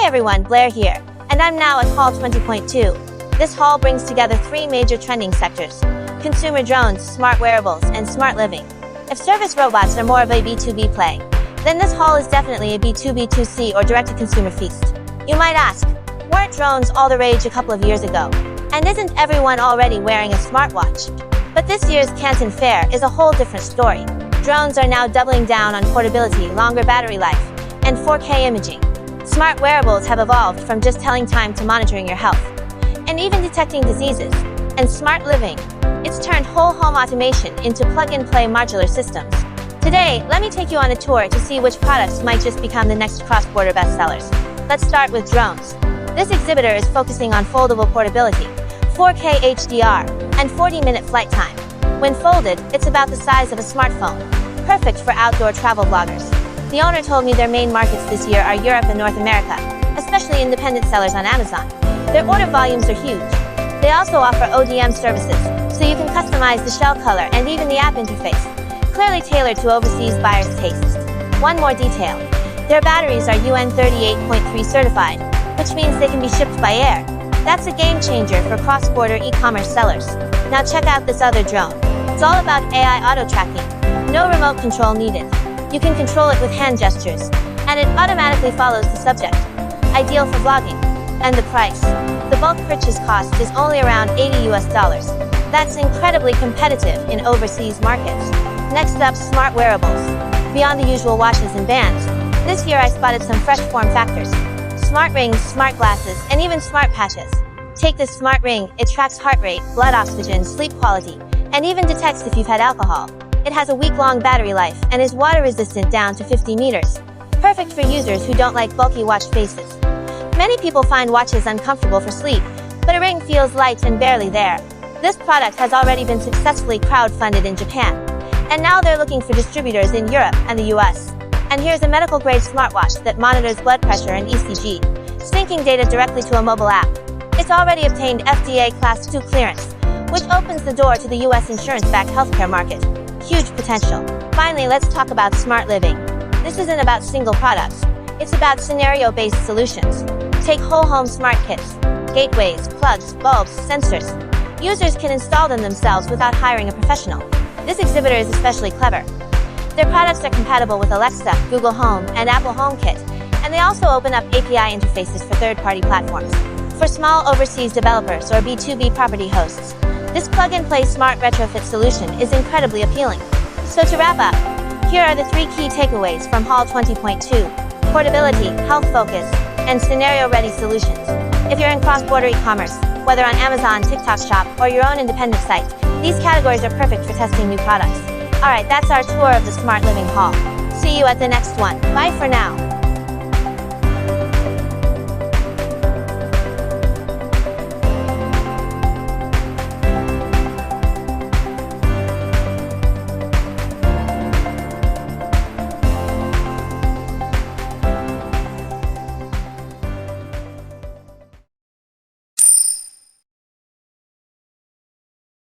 everyone, Blair here, and I'm now at Hall 20.2. This hall brings together three major trending sectors: consumer drones, smart wearables, and smart living. If service robots are more of a B2B play, then this hall is definitely a B2B2C or direct-to-consumer feast. You might ask, weren't drones all the rage a couple of years ago? And isn't everyone already wearing a smartwatch? But this year's Canton Fair is a whole different story. Drones are now doubling down on portability, longer battery life, and 4K imaging. Smart wearables have evolved from just telling time to monitoring your health, and even detecting diseases. And smart living, it's turned whole home automation into plug-and-play modular systems. Today, let me take you on a tour to see which products might just become the next cross-border bestsellers. Let's start with drones. This exhibitor is focusing on foldable portability, 4K HDR, and 40-minute flight time. When folded, it's about the size of a smartphone, perfect for outdoor travel bloggers. The owner told me their main markets this year are Europe and North America, especially independent sellers on Amazon. Their order volumes are huge. They also offer ODM services, so you can customize the shell color and even the app interface, clearly tailored to overseas buyers' tastes. One more detail: their batteries are UN 38.3 certified, which means they can be shipped by air. That's a game changer for cross-border e-commerce sellers. Now check out this other drone. It's all about AI auto-tracking. No remote control needed. You can control it with hand gestures, and it automatically follows the subject. Ideal for vlogging. And the price? The bulk purchase cost is only around $80 US. That's incredibly competitive in overseas markets. Next up, smart wearables. Beyond the usual watches and bands, this year I spotted some fresh form factors. Smart rings, smart glasses, and even smart patches. Take this smart ring, it tracks heart rate, blood oxygen, sleep quality, and even detects if you've had alcohol. It has a week-long battery life and is water-resistant down to 50 meters. Perfect for users who don't like bulky watch faces. Many people find watches uncomfortable for sleep, but a ring feels light and barely there. This product has already been successfully crowdfunded in Japan, and now they're looking for distributors in Europe and the US. And here's a medical-grade smartwatch that monitors blood pressure and ECG, syncing data directly to a mobile app. It's already obtained FDA Class 2 clearance, which opens the door to the US insurance-backed healthcare market. Huge potential. Finally, let's talk about smart living. This isn't about single products. It's about scenario-based solutions. Take whole home smart kits, gateways, plugs, bulbs, sensors. Users can install them themselves without hiring a professional. This exhibitor is especially clever. Their products are compatible with Alexa, Google Home, and Apple HomeKit, and they also open up API interfaces for third-party platforms. For small overseas developers or B2B property hosts, this plug-and-play smart retrofit solution is incredibly appealing. So to wrap up, here are the three key takeaways from Hall 20.2: portability, health focus, and scenario-ready solutions. If you're in cross-border e-commerce, whether on Amazon, TikTok Shop, or your own independent site, these categories are perfect for testing new products. Alright, that's our tour of the Smart Living Hall. See you at the next one. Bye for now.